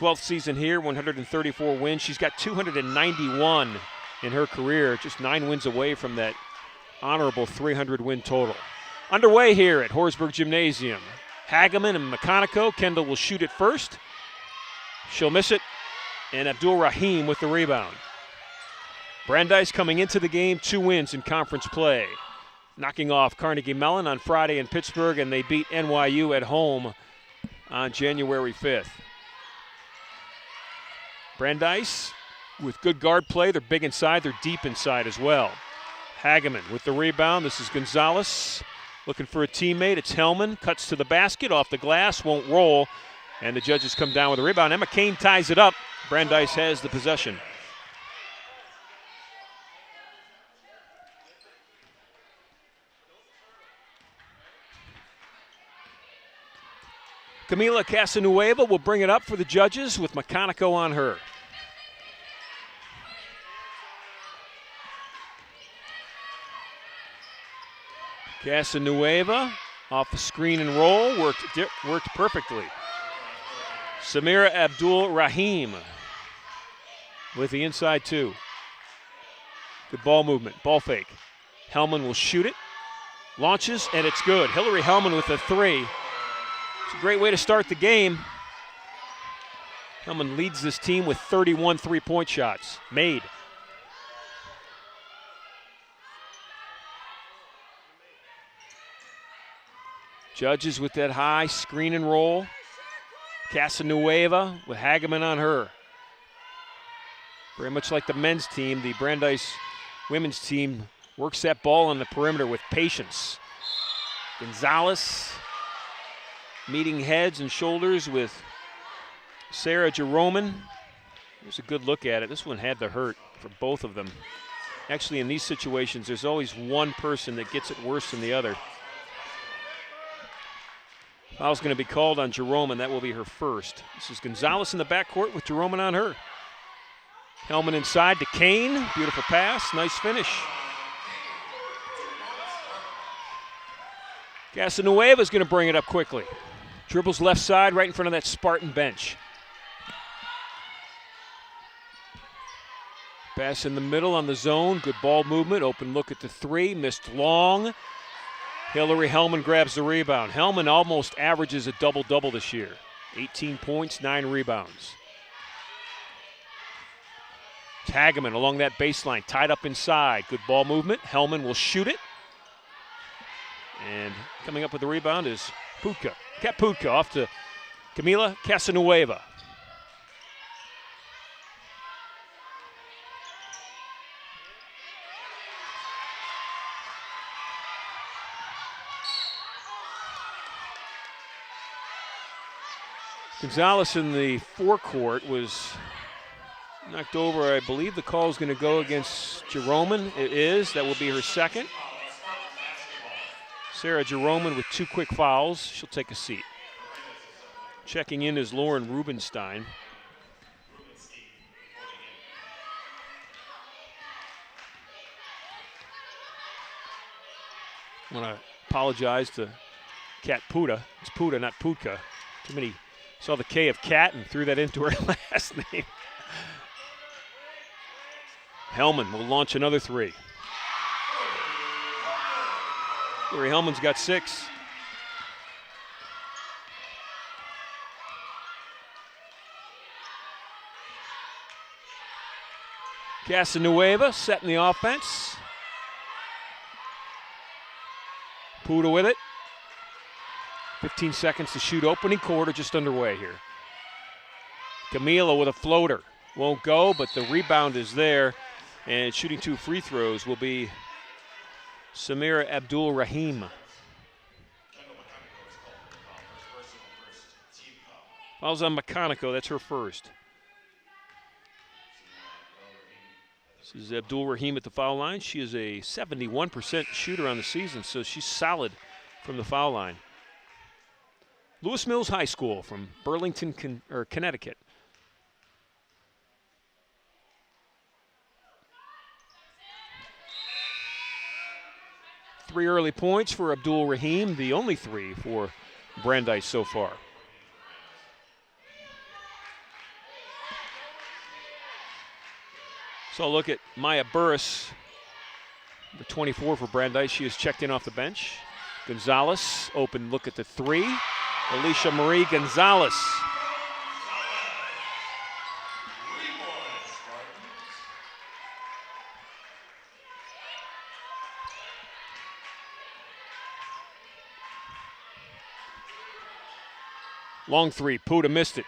12th season here, 134 wins. She's got 291 in her career, just 9 wins away from that honorable 300-win total. Underway here at Horsburgh Gymnasium. Hageman and McConico. Kendall will shoot it first. She'll miss it, and Abdul Rahim with the rebound. Brandeis coming into the game, 2 wins in conference play, knocking off Carnegie Mellon on Friday in Pittsburgh, and they beat NYU at home on January 5th. Brandeis with good guard play. They're big inside. They're deep inside as well. Hageman with the rebound. This is Gonzalez looking for a teammate. It's Hellman. Cuts to the basket, off the glass, won't roll. And the judges come down with a rebound. Emma Kane ties it up. Brandeis has the possession. Camila Casanueva will bring it up for the judges with McConico on her. Casanueva off the screen and roll, worked perfectly. Samira Abdul Rahim with the inside 2. Good ball movement, ball fake. Hellman will shoot it, launches, and it's good. Hillary Hellman with the 3. It's a great way to start the game. Hellman leads this team with 31 3-point shots made. Judges with that high screen and roll. Casanueva with Hageman on her. Very much like the men's team, the Brandeis women's team works that ball on the perimeter with patience. Gonzalez meeting heads and shoulders with Sarah Jeroman. There's a good look at it. This one had to hurt for both of them. Actually, in these situations, there's always one person that gets it worse than the other. Foul's going to be called on Jeroman. That will be her first. This is Gonzalez in the backcourt with Jeroman on her. Hellman inside to Kane. Beautiful pass. Nice finish. Casanueva's going to bring it up quickly. Dribbles left side right in front of that Spartan bench. Pass in the middle on the zone. Good ball movement. Open look at the 3. Missed long. Hillary Hellman grabs the rebound. Hellman almost averages a double-double this year. 18 points, 9 rebounds. Hageman along that baseline, tied up inside. Good ball movement. Hellman will shoot it. And coming up with the rebound is Putka. Kat Putka off to Camila Casanueva. Gonzalez in the forecourt was knocked over. I believe the call is going to go against Jeroman. It is. That will be her second. Sarah Jeroman with 2 quick fouls. She'll take a seat. Checking in is Lauren Rubenstein. I want to apologize to Kat Putka. It's Putka, not Putka. Too many. Saw the K of Cat and threw that into her last name. Hellman will launch another 3. Larry Hellman's got 6. Casanueva setting the offense. Putka with it. 15 seconds to shoot. Opening quarter just underway here. Camila with a floater. Won't go, but the rebound is there. And shooting 2 free throws will be Samira Abdul Rahim. Fouls on McConico. That's her first. This is Abdul Rahim at the foul line. She is a 71% shooter on the season, so she's solid from the foul line. Lewis Mills High School from Burlington, Connecticut. Three early points for Abdul Rahim, the only 3 for Brandeis so far. So look at Maya Burris, number 24 for Brandeis. She is checked in off the bench. Gonzalez, open look at the three. Alicia Marie Gonzalez. Long three, Puda missed it.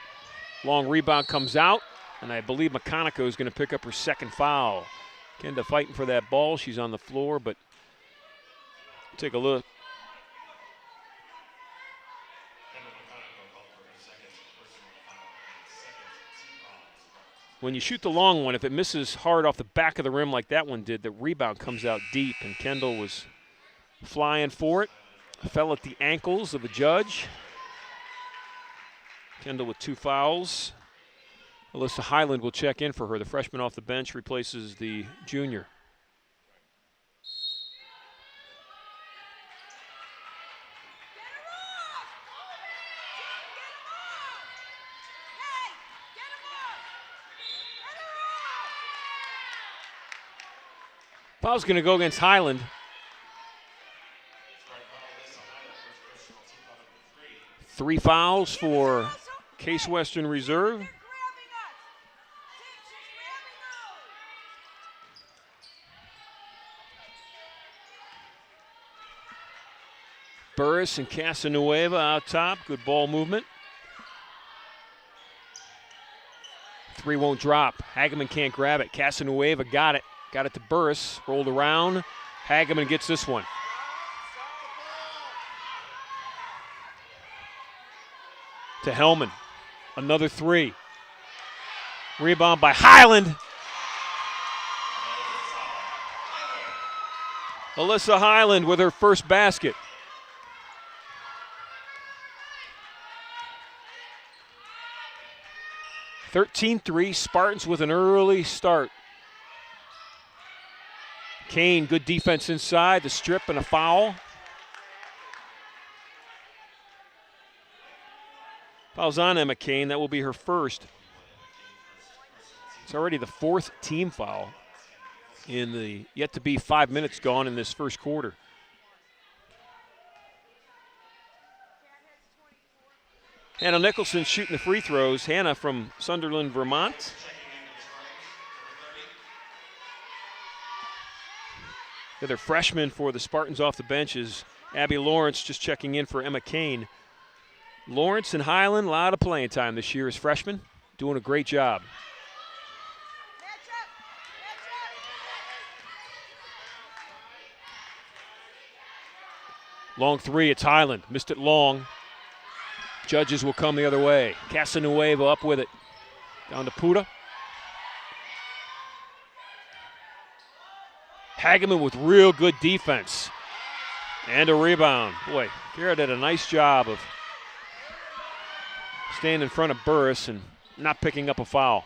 Long rebound comes out, and I believe McConaughey is going to pick up her second foul. Kenda fighting for that ball. She's on the floor, but take a look. When you shoot the long one, if it misses hard off the back of the rim like that one did, the rebound comes out deep, and Kendall was flying for it. Fell at the ankles of the judge. Kendall with 2 fouls. Alyssa Highland will check in for her. The freshman off the bench replaces the junior. Foul's going to go against Highland. Three fouls for Case Western Reserve. Burris and Casanueva out top. Good ball movement. Three won't drop. Hageman can't grab it. Casanueva got it. Got it to Burris. Rolled around. Hageman gets this one. To Hellman. Another three. Rebound by Highland. Alyssa Highland with her first basket. (13-3), Spartans with an early start. Kane, good defense inside, the strip and a foul. Foul's on Emma Kane, that will be her first. It's already the 4th team foul in the yet to be 5 minutes gone in this first quarter. Hannah Nicholson shooting the free throws. Hannah from Sunderland, Vermont. The other freshman for the Spartans off the bench is Abby Lawrence, just checking in for Emma Kane. Lawrence and Highland, a lot of playing time this year as freshmen, doing a great job. Long three, it's Highland, missed it long. Judges will come the other way. Casanueva up with it. Down to Puda. Hageman with real good defense. And a rebound. Boy, Kara did a nice job of staying in front of Burris and not picking up a foul.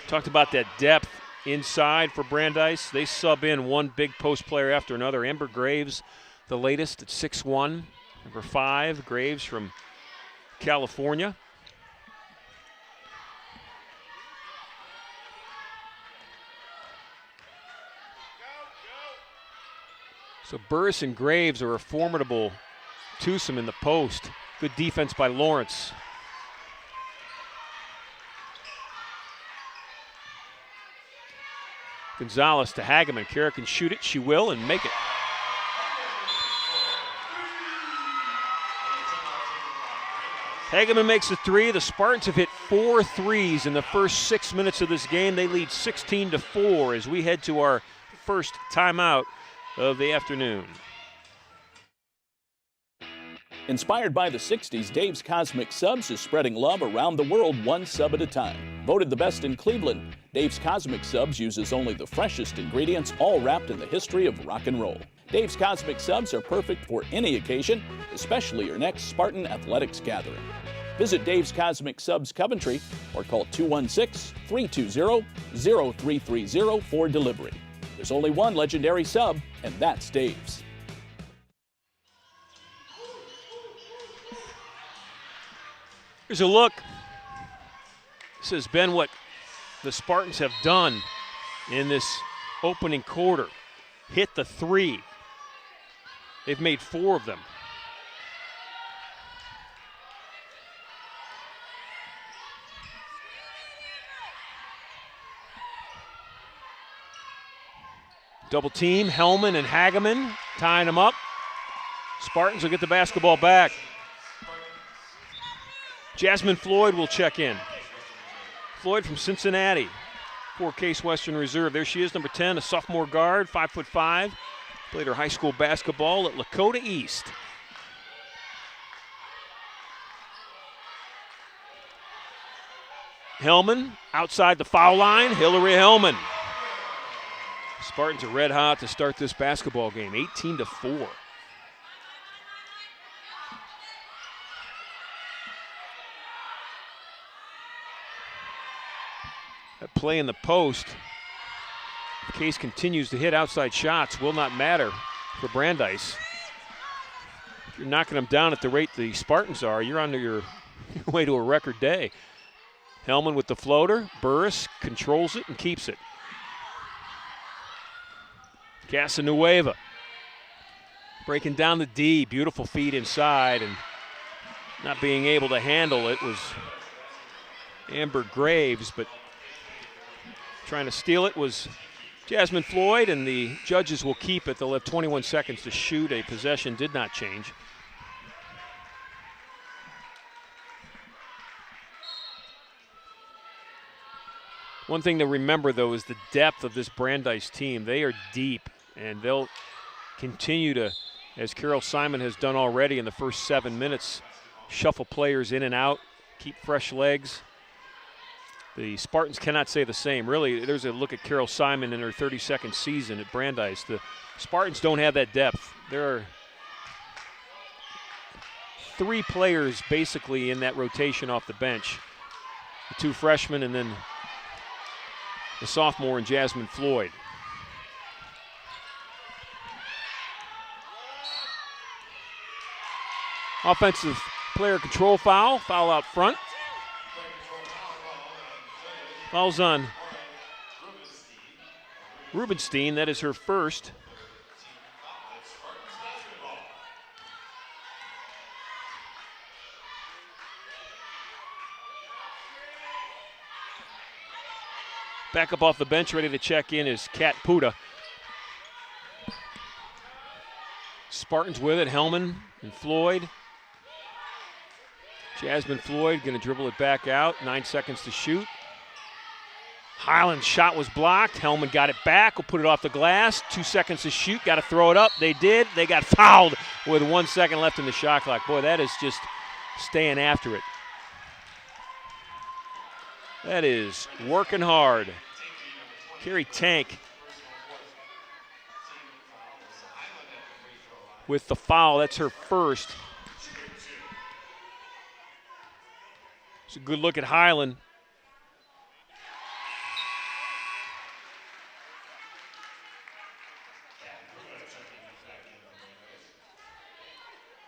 Talked about that depth inside for Brandeis. They sub in one big post player after another. Amber Graves, the latest at 6'1". Number 5, Graves from California. So Burris and Graves are a formidable twosome in the post. Good defense by Lawrence. Gonzalez to Hageman. Kara can shoot it. She will and make it. Hageman makes the three. The Spartans have hit 4 threes in the first 6 minutes of this game. They lead 16-4 as we head to our first timeout of the afternoon. Inspired by the 60s, Dave's Cosmic Subs is spreading love around the world one sub at a time. Voted the best in Cleveland, Dave's Cosmic Subs uses only the freshest ingredients, all wrapped in the history of rock and roll. Dave's Cosmic Subs are perfect for any occasion, especially your next Spartan Athletics gathering. Visit Dave's Cosmic Subs Coventry or call 216-320-0330 for delivery. There's only one legendary sub, and that's Dave's. Here's a look. This has been what the Spartans have done in this opening quarter. Hit the three. They've made 4 of them. Double team, Hellman and Hageman tying them up. Spartans will get the basketball back. Jasmine Floyd will check in. Floyd from Cincinnati for Case Western Reserve. There she is, number 10, a sophomore guard, 5'5". Played her high school basketball at Lakota East. Hellman outside the foul line, Hillary Hellman. Spartans are red hot to start this basketball game, 18-4. That play in the post. Case continues to hit outside shots, will not matter for Brandeis. If you're knocking them down at the rate the Spartans are, you're on your way to a record day. Hellman with the floater. Burris controls it and keeps it. Casanueva breaking down the D. Beautiful feed inside, and not being able to handle it was Amber Graves, but trying to steal it was Jasmine Floyd, and the judges will keep it. They'll have 21 seconds to shoot. A possession did not change. One thing to remember, though, is the depth of this Brandeis team. They are deep, and they'll continue to, as Carol Simon has done already in the first 7 minutes, shuffle players in and out, keep fresh legs. The Spartans cannot say the same. Really, there's a look at Carol Simon in her 32nd season at Brandeis. The Spartans don't have that depth. There are 3 players basically in that rotation off the bench. The 2 freshmen and then the sophomore and Jasmine Floyd. Offensive player control foul out front. Foul's on Rubenstein. That is her first. Back up off the bench, ready to check in is Kat Puda. Spartans with it, Hellman and Floyd. Jasmine Floyd going to dribble it back out, 9 seconds to shoot. Highland's shot was blocked. Hellman got it back, will put it off the glass. 2 seconds to shoot, got to throw it up. They did. They got fouled with 1 second left in the shot clock. Boy, that is just staying after it. That is working hard. Carrie Tank with the foul. That's her first. It's a good look at Highland.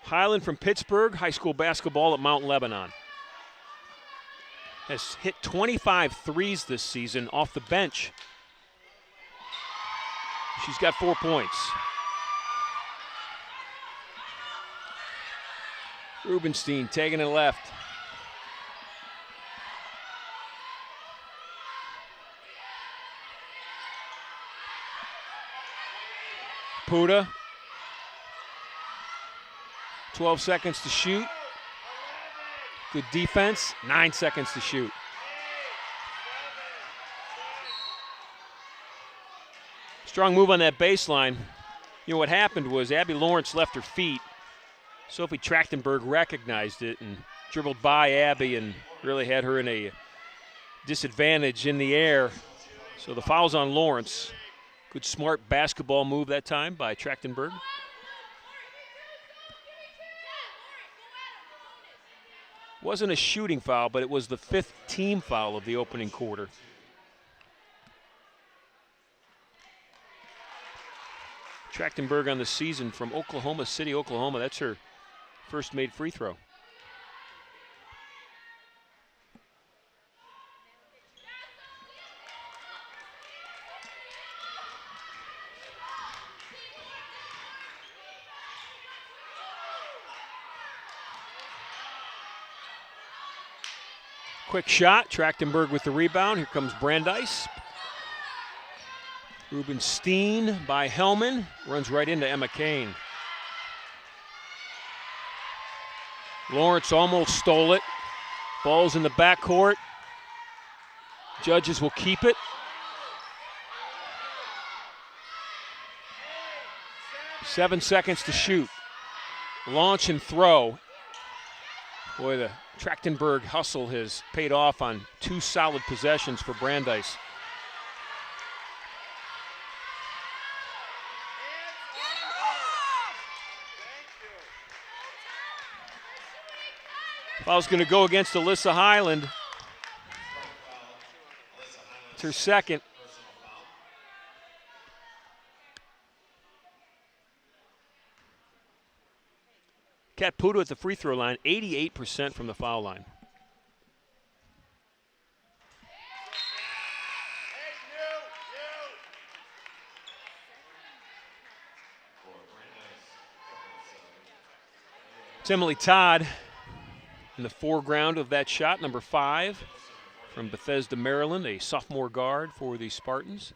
Highland from Pittsburgh, high school basketball at Mount Lebanon. Has hit 25 threes this season off the bench. She's got 4 points. Rubenstein taking it left. Puda. 12 seconds to shoot. Good defense. 9 seconds to shoot. Strong move on that baseline. You know, what happened was Abby Lawrence left her feet. Sophie Trachtenberg recognized it and dribbled by Abby and really had her in a disadvantage in the air. So the foul's on Lawrence. Good smart basketball move that time by Trachtenberg. Wasn't a shooting foul, but it was the 5th team foul of the opening quarter. Trachtenberg on the season from Oklahoma City, Oklahoma. That's her first made free throw. Quick shot, Trachtenberg with the rebound. Here comes Brandeis. Rubenstein by Hellman, runs right into Emma Kane. Lawrence almost stole it. Ball's in the backcourt. Judges will keep it. 7 seconds to shoot. Launch and throw. Boy, the Trachtenberg hustle has paid off on 2 solid possessions for Brandeis. Foul's going to go against Alyssa Highland. It's her second. Kat Puda at the free throw line, 88% from the foul line. It's Emily Todd in the foreground of that shot, number 5 from Bethesda, Maryland, a sophomore guard for the Spartans.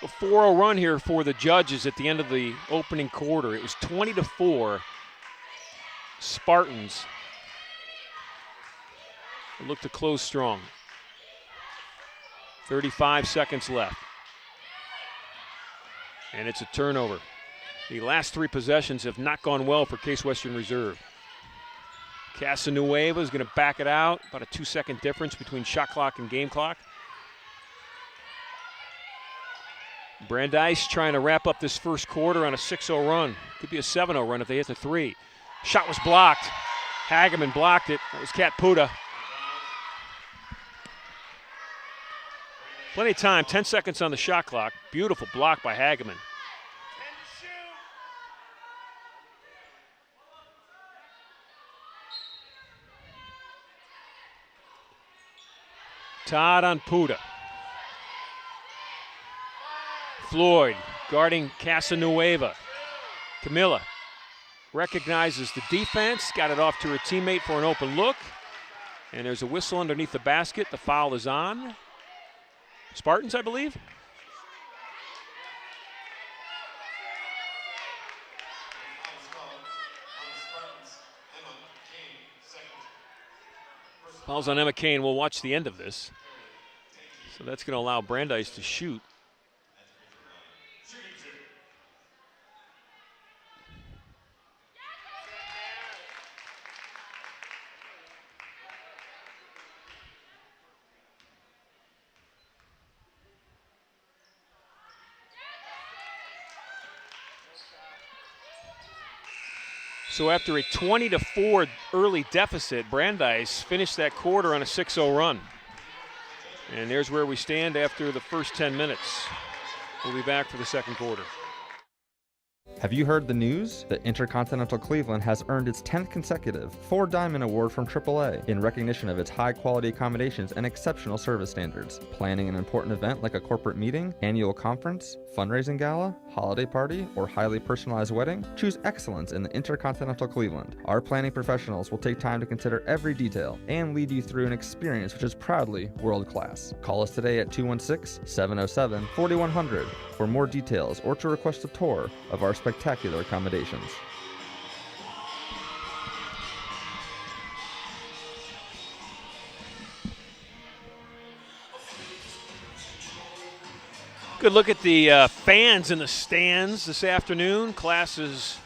A 4-0 run here for the Judges at the end of the opening quarter. It was 20-4 Spartans. They look to close strong. 35 seconds left. And it's a turnover. The last 3 possessions have not gone well for Case Western Reserve. Casanueva is going to back it out. About a 2-second difference between shot clock and game clock. Brandeis trying to wrap up this first quarter on a 6-0 run. Could be a 7-0 run if they hit the 3. Shot was blocked. Hageman blocked it. That was Kat Puda. Plenty of time, 10 seconds on the shot clock. Beautiful block by Hageman. Todd on Puda. Floyd guarding Casanueva. Camilla recognizes the defense, got it off to her teammate for an open look. And there's a whistle underneath the basket. The foul is on Spartans, I believe. Foul's on Emma Kane. We'll watch the end of this. So that's going to allow Brandeis to shoot. So after a 20-4 early deficit, Brandeis finished that quarter on a 6-0 run. And there's where we stand after the first 10 minutes. We'll be back for the second quarter. Have you heard the news? The Intercontinental Cleveland has earned its 10th consecutive 4-Diamond Award from AAA in recognition of its high-quality accommodations and exceptional service standards. Planning an important event like a corporate meeting, annual conference, fundraising gala, holiday party, or highly personalized wedding? Choose excellence in the Intercontinental Cleveland. Our planning professionals will take time to consider every detail and lead you through an experience which is proudly world-class. Call us today at 216-707-4100 for more details or to request a tour of our spectacular accommodations. Good look at the fans in the stands this afternoon. Classes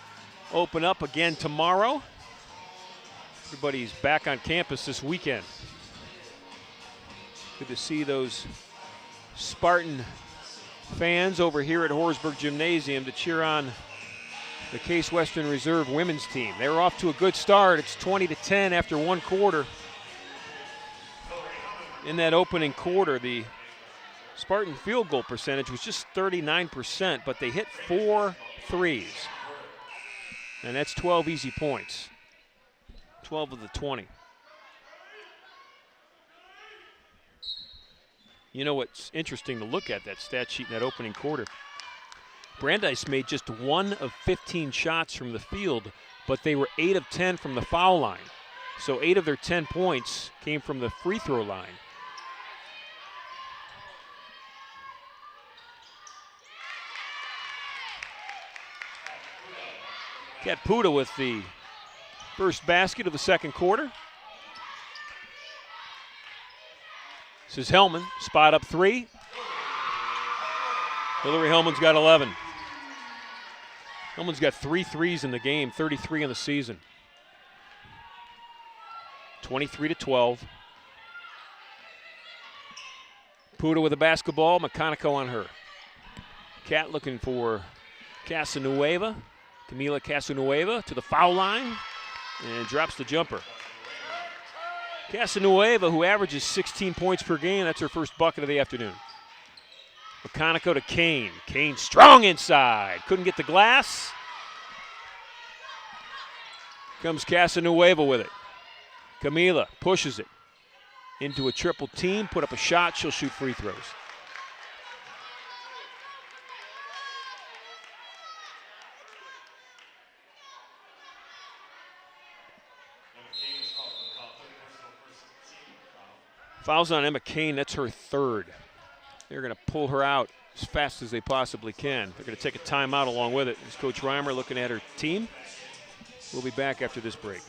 open up again tomorrow. Everybody's back on campus this weekend. Good to see those Spartan fans over here at Horsburgh Gymnasium to cheer on the Case Western Reserve women's team. They were off to a good start. It's 20-10 after one quarter. In that opening quarter, the Spartan field goal percentage was just 39%, but they hit 4 threes. And that's 12 easy points. 12 of the 20. You know what's interesting to look at, that stat sheet in that opening quarter? Brandeis made just 1 of 15 shots from the field, but they were 8 of 10 from the foul line. So 8 of their 10 points came from the free throw line. Cat Puda with the first basket of the second quarter. This is Hellman, spot up 3. Hillary Hellman's got 11. Hellman's got 3 threes in the game, 33 in the season. 23-12. Puda with a basketball, Meconico on her. Cat looking for Casanueva. Camila Casanueva to the foul line and drops the jumper. Casanueva, who averages 16 points per game, that's her first bucket of the afternoon. Meconico to Kane. Kane strong inside. Couldn't get the glass. Comes Casanueva with it. Camila pushes it into a triple team, put up a shot, she'll shoot free throws. Fouls on Emma Kane, that's her 3rd. They're going to pull her out as fast as they possibly can. They're going to take a timeout along with it. As Coach Reimer looking at her team. We'll be back after this break.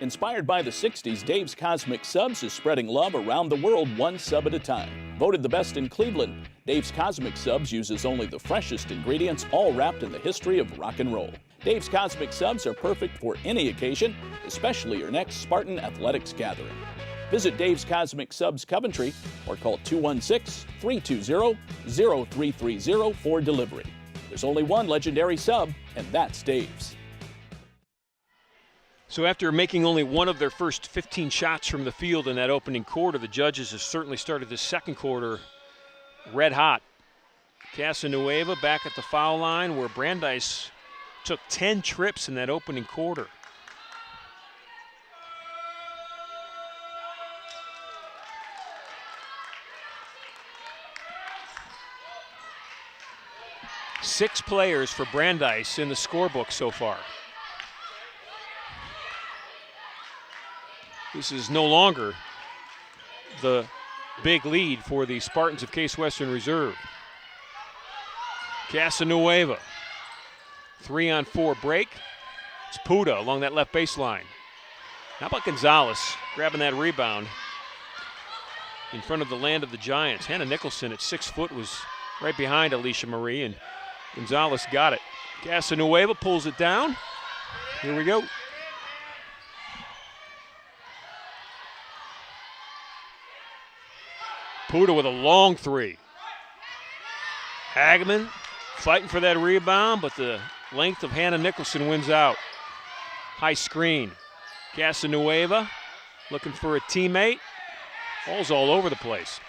Inspired by the 60s, Dave's Cosmic Subs is spreading love around the world one sub at a time. Voted the best in Cleveland, Dave's Cosmic Subs uses only the freshest ingredients, all wrapped in the history of rock and roll. Dave's Cosmic Subs are perfect for any occasion, especially your next Spartan Athletics gathering. Visit Dave's Cosmic Subs Coventry or call 216-320-0330 for delivery. There's only one legendary sub, and that's Dave's. So after making only 1 of their first 15 shots from the field in that opening quarter, the judges have certainly started the second quarter red hot. Casanueva back at the foul line where Brandeis took 10 trips in that opening quarter. Six players for Brandeis in the scorebook so far. This is no longer the big lead for the Spartans of Case Western Reserve. Casanueva, 3-on-4 break. It's Puda along that left baseline. How about Gonzalez grabbing that rebound in front of the land of the Giants? Hannah Nicholson at 6 foot was right behind Alicia Marie, and Gonzalez got it. Casanueva pulls it down. Here we go. Puda with a long 3. Hageman fighting for that rebound, but the length of Hannah Nicholson wins out. High screen. Casanueva looking for a teammate. Ball's all over the place.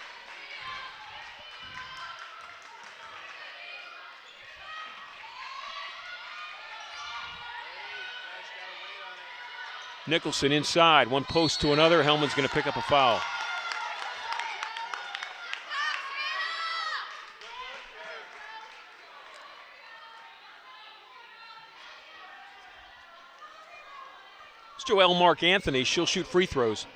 Nicholson inside, one post to another. Hellman's going to pick up a foul. It's Joelle Mark Anthony. She'll shoot free throws.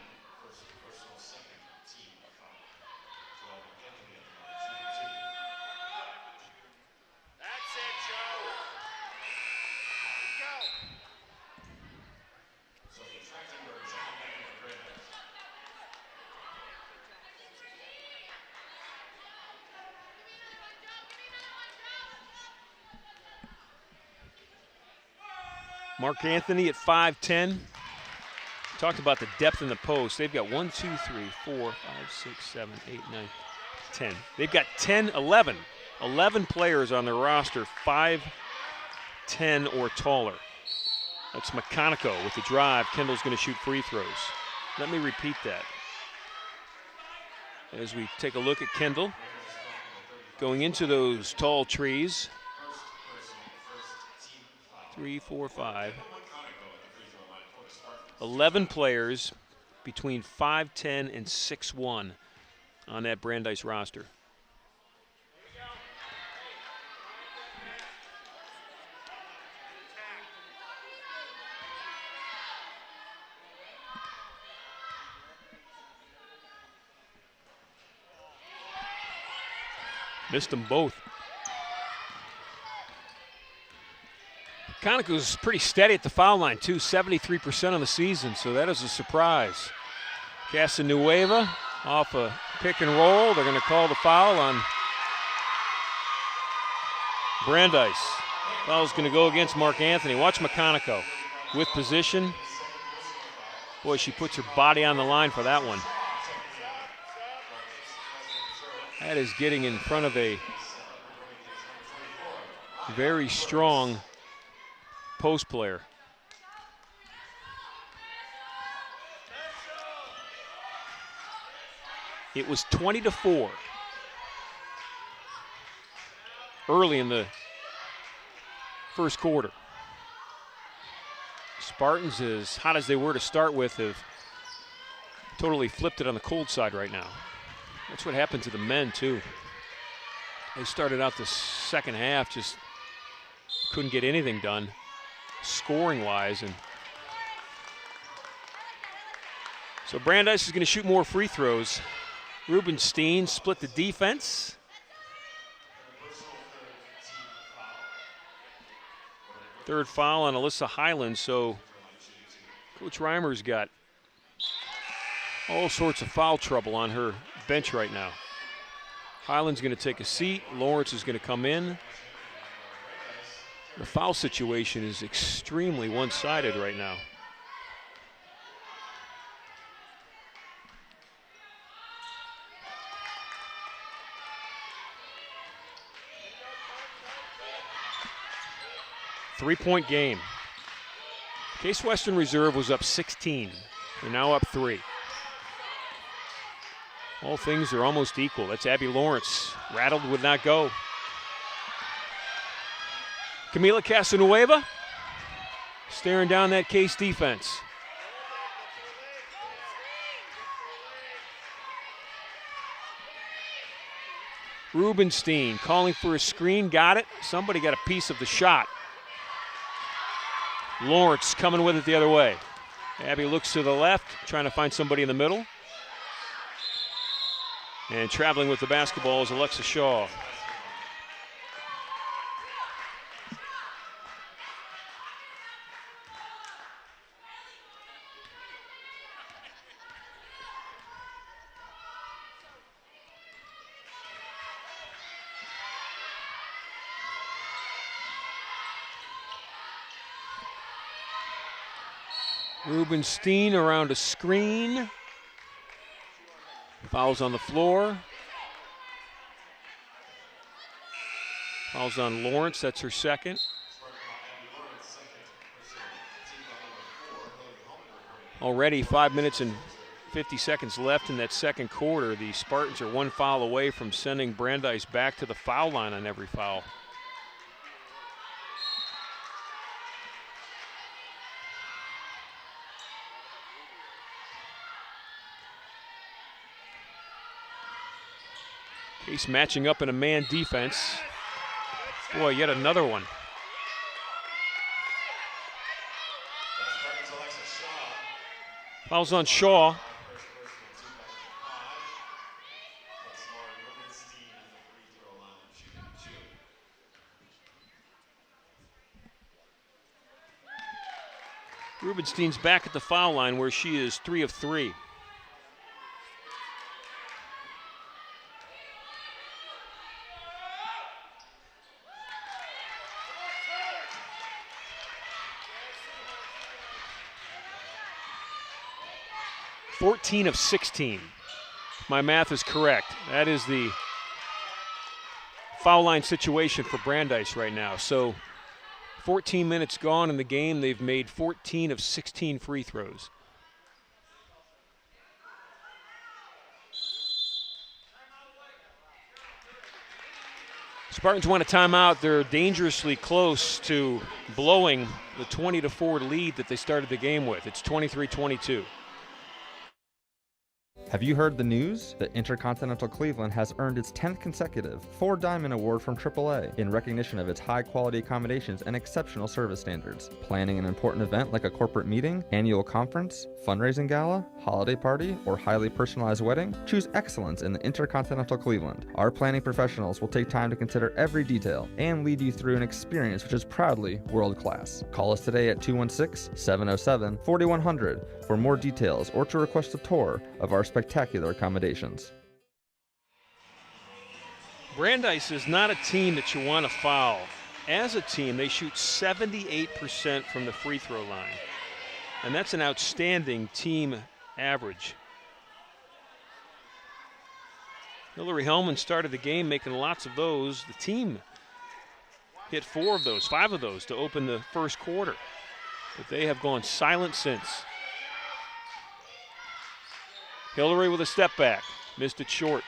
Mark Anthony at 5'10". Talked about the depth in the post. They've got 1, 2, 3, 4, 5, 6, 7, 8, 9, 10. They've got 11 players on their roster 5'10" or taller. That's Meconico with the drive. Kendall's going to shoot free throws. Let me repeat that. As we take a look at Kendall going into those tall trees. 3, 4, 5. 11 players between 5'10" and 6'1" on that Brandeis roster. Missed them both. Conoco's pretty steady at the foul line, too, 73% on the season, so that is a surprise. Casanueva off a pick and roll. They're going to call the foul on Brandeis. Foul's going to go against Mark Anthony. Watch McConaughey with position. Boy, she puts her body on the line for that one. That is getting in front of a very strong post player. It was 20-4 early in the first quarter. Spartans, as hot as they were to start with, have totally flipped it on the cold side right now. That's what happened to the men, too. They started out the second half, just couldn't get anything done scoring-wise. And so Brandeis is going to shoot more free throws. Rubenstein split the defense. Third foul on Alyssa Highland, so Coach Reimer's got all sorts of foul trouble on her bench right now. Highland's going to take a seat. Lawrence is going to come in. The foul situation is extremely one-sided right now. Three-point game. Case Western Reserve was up 16. They're now up 3. All things are almost equal. That's Abby Lawrence. Rattled, would not go. Camila Casanueva staring down that Case defense. Rubenstein calling for a screen, got it. Somebody got a piece of the shot. Lawrence coming with it the other way. Abby looks to the left, trying to find somebody in the middle. And traveling with the basketball is Alexa Shaw. Rubenstein around a screen. Fouls on the floor. Fouls on Lawrence, that's her second. Already 5 minutes and 50 seconds left in that second quarter. The Spartans are one foul away from sending Brandeis back to the foul line on every foul. Case matching up in a man defense. Boy, yet another one. Fouls on Shaw. Rubenstein's back at the foul line where she is 3 of 3. (14 of 16). My math is correct. That is the foul line situation for Brandeis right now. So 14 minutes gone in the game. They've made 14 of 16 free throws. Spartans want a timeout. They're dangerously close to blowing the 20-4 lead that they started the game with. It's 23-22. Have you heard the news? The Intercontinental Cleveland has earned its 10th consecutive 4-Diamond Award from AAA in recognition of its high-quality accommodations and exceptional service standards. Planning an important event like a corporate meeting, annual conference, fundraising gala, holiday party, or highly personalized wedding? Choose excellence in the Intercontinental Cleveland. Our planning professionals will take time to consider every detail and lead you through an experience which is proudly world-class. Call us today at 216-707-4100 for more details or to request a tour of our spectacular accommodations. Brandeis is not a team that you want to foul. As a team, they shoot 78% from the free throw line, and that's an outstanding team average. Hillary Hellman started the game making lots of those. The team hit 5 of those to open the first quarter, but they have gone silent since. Hillary with a step back, missed it short.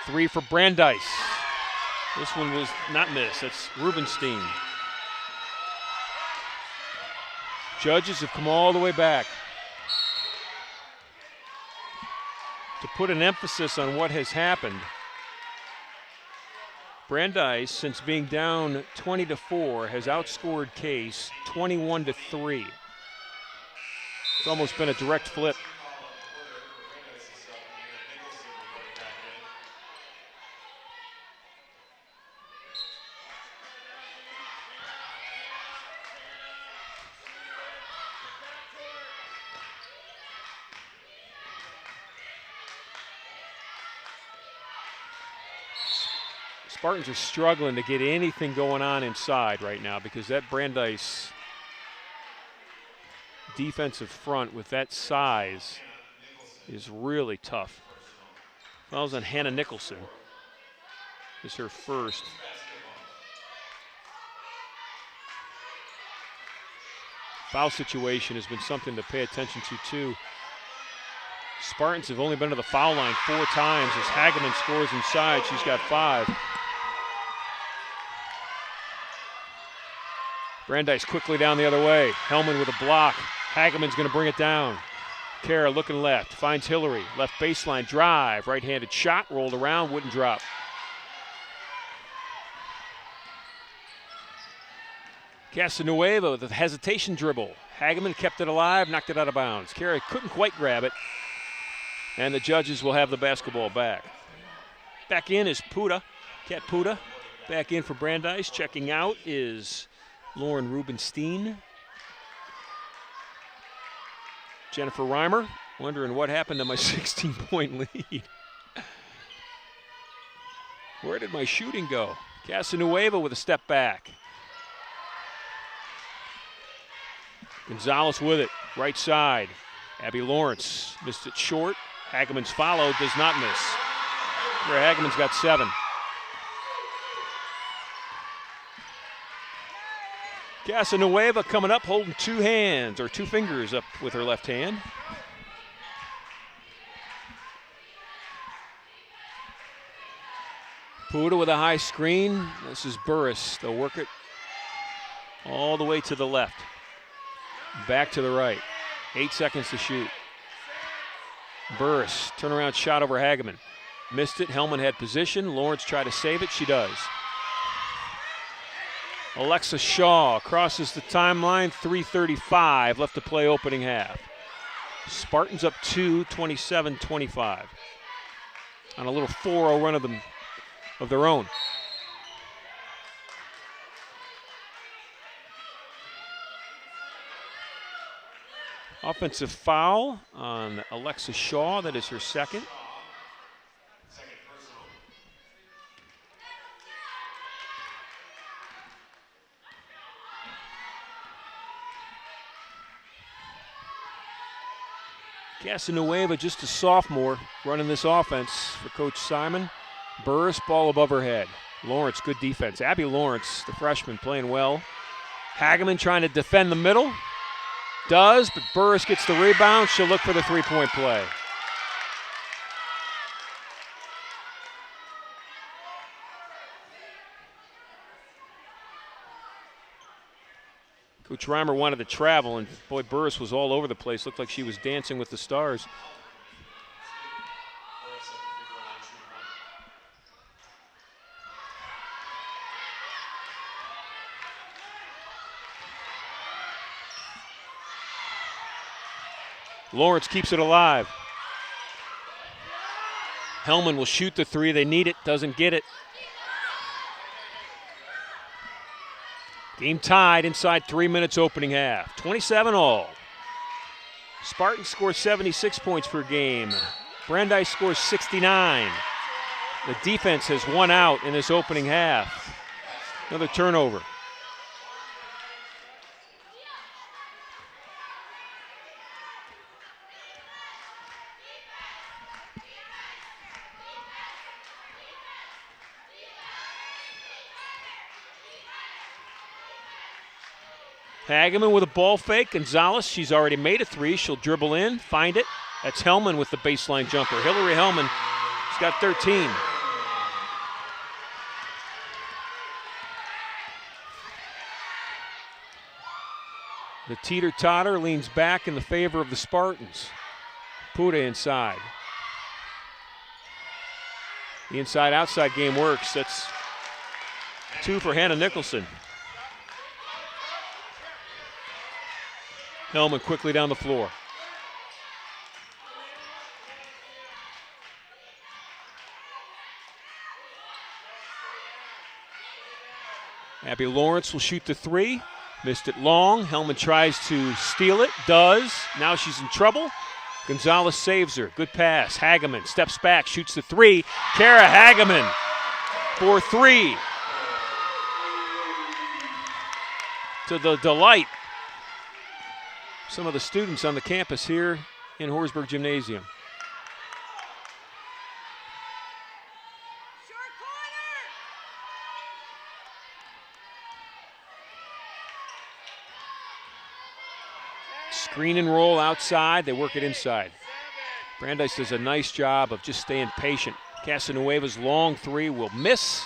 Three for Brandeis. This one was not missed. That's Rubenstein. Judges have come all the way back. To put an emphasis on what has happened, Brandeis, since being down 20-4, has outscored Case 21-3. It's almost been a direct flip. Spartans are struggling to get anything going on inside right now because that Brandeis defensive front with that size is really tough. Fouls on Hannah Nicholson. This is her first. Foul situation has been something to pay attention to too. Spartans have only been to the foul line 4 times as Hageman scores inside. She's got 5. Brandeis quickly down the other way. Hellman with a block. Hageman's going to bring it down. Kara looking left, finds Hillary. Left baseline drive, right-handed shot, rolled around, wouldn't drop. Casanueva with a hesitation dribble. Hageman kept it alive, knocked it out of bounds. Kara couldn't quite grab it, and the judges will have the basketball back. Back in is Puda, Kat Puda. Back in for Brandeis. Checking out is Lauren Rubenstein. Jennifer Reimer, wondering what happened to my 16-point lead. Where did my shooting go? Casanueva with a step back. Gonzalez with it, right side. Abby Lawrence missed it short. Hageman's follow does not miss. Where Hageman's got 7. Casanueva coming up, holding 2 hands, or 2 fingers up with her left hand. Puda with a high screen. This is Burris. They'll work it all the way to the left. Back to the right. 8 seconds to shoot. Burris, turnaround shot over Hageman. Missed it. Hellman had position. Lawrence tried to save it. She does. Alexa Shaw crosses the timeline. 3:35 left to play opening half. Spartans up 2, 27-25. On a little 4-0 run of their own. Offensive foul on Alexa Shaw. That is her second. Casanueva, just a sophomore, running this offense for Coach Simon. Burris, ball above her head. Lawrence, good defense. Abby Lawrence, the freshman, playing well. Hageman trying to defend the middle. Does, but Burris gets the rebound. She'll look for the three-point play. Coach Reimer wanted to travel, and boy, Burris was all over the place. Looked like she was dancing with the stars. Lawrence keeps it alive. Hellman will shoot the three. They need it, doesn't get it. Game tied inside 3 minutes opening half. 27 all. Spartans score 76 points per game. Brandeis scores 69. The defense has won out in this opening half. Another turnover. Hageman with a ball fake. Gonzalez, she's already made a three. She'll dribble in, find it. That's Hellman with the baseline jumper. Hillary Hellman, she's got 13. The teeter-totter leans back in the favor of the Spartans. Puda inside. The inside-outside game works. That's 2 for Hannah Nicholson. Hellman quickly down the floor. Abby Lawrence will shoot the three. Missed it long. Hellman tries to steal it. Does. Now she's in trouble. Gonzalez saves her. Good pass. Hageman steps back, shoots the three. Kara Hageman for three. To the delight some of the students on the campus here in Horsburgh Gymnasium. Screen and roll outside. They work it inside. Brandeis does a nice job of just staying patient. Casanueva's long three will miss.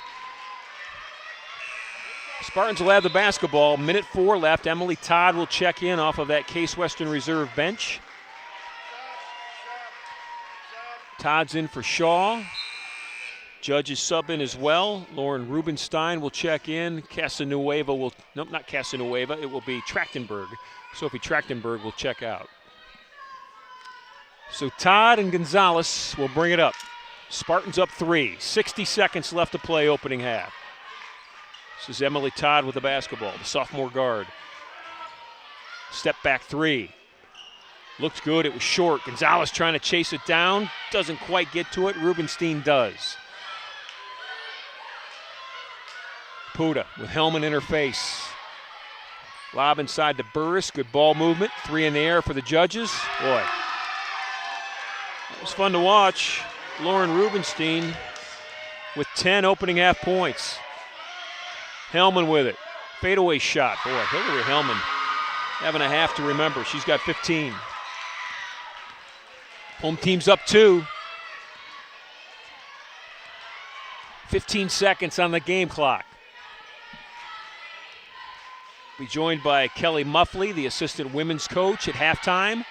Spartans will have the basketball. Minute 4 left. Emily Todd will check in off of that Case Western Reserve bench. Todd's in for Shaw. Judge is sub in as well. Lauren Rubenstein will check in. Casanueva will, nope, not Casanueva. It will be Trachtenberg. Sophie Trachtenberg will check out. So Todd and Gonzalez will bring it up. Spartans up 3. 60 seconds left to play opening half. This is Emily Todd with the basketball, the sophomore guard. Step back three. Looked good, it was short. Gonzalez trying to chase it down. Doesn't quite get to it, Rubenstein does. Puda with Hellman in her face. Lob inside to Burris, good ball movement. 3 in the air for the judges. Boy, it was fun to watch. Lauren Rubenstein with 10 opening half points. Hellman with it. Fadeaway shot. Boy, Hillary Hellman having a half to remember. She's got 15. Home team's up 2. 15 seconds on the game clock. Be joined by Kelly Muffley, the assistant women's coach at halftime.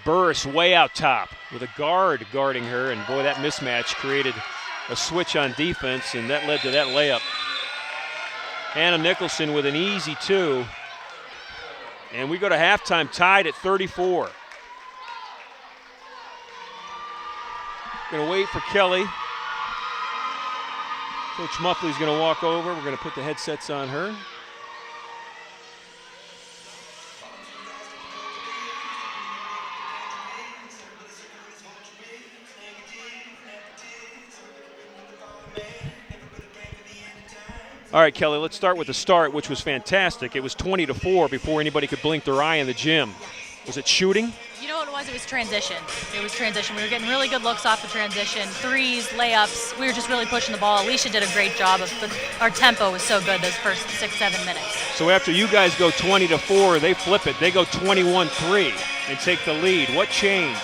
Burris way out top with a guard guarding her, and boy, that mismatch created a switch on defense, and that led to that layup. Hannah Nicholson with an easy 2. And we go to halftime tied at 34. Going to wait for Kelly. Coach Muffley's going to walk over. We're going to put the headsets on her. All right, Kelly, let's start with the start, which was fantastic. It was 20-4 before anybody could blink their eye in the gym. Was it shooting? You know what it was? It was transition. It was transition. We were getting really good looks off the transition, threes, layups. We were just really pushing the ball. Alicia did a great job. Our tempo was so good those first 6-7 minutes. So after you guys go 20-4, they flip it. They go 21-3 and take the lead. What changed?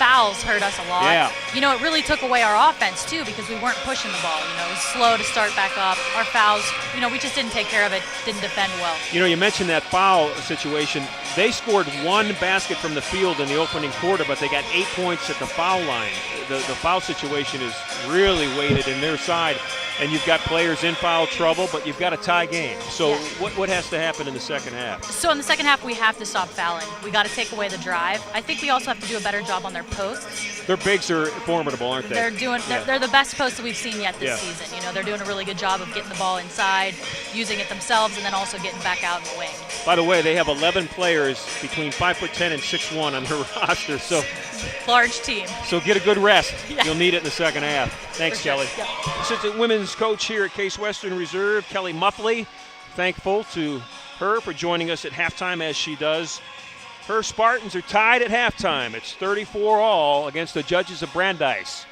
fouls hurt us a lot. Yeah. You know, it really took away our offense, too, because we weren't pushing the ball. You know, it was slow to start back up. Our fouls, you know, we just didn't take care of it, didn't defend well. You know, you mentioned that foul situation. They scored one basket from the field in the opening quarter, but they got 8 points at the foul line. The foul situation is really weighted in their side, and you've got players in foul trouble, but you've got a tie game. So Yeah. what has to happen in the second half? So in the second half, we have to stop fouling. We got to take away the drive. I think we also have to do a better job on their posts. Their bigs are formidable, aren't they? They're the best posts that we've seen yet this Yeah. season. You know, they're doing a really good job of getting the ball inside, using it themselves, and then also getting back out in the wing. By the way, they have 11 players between 5'10" and 6'1" on their roster, so Large team. get a good rest. Yeah. You'll need it in the second half. Thanks, For sure. Kelly. Yep. Assistant women's coach here at Case Western Reserve, Kelly Muffley. Thankful to her for joining us at halftime as she does. Her Spartans are tied at halftime. It's 34-all against the Judges of Brandeis.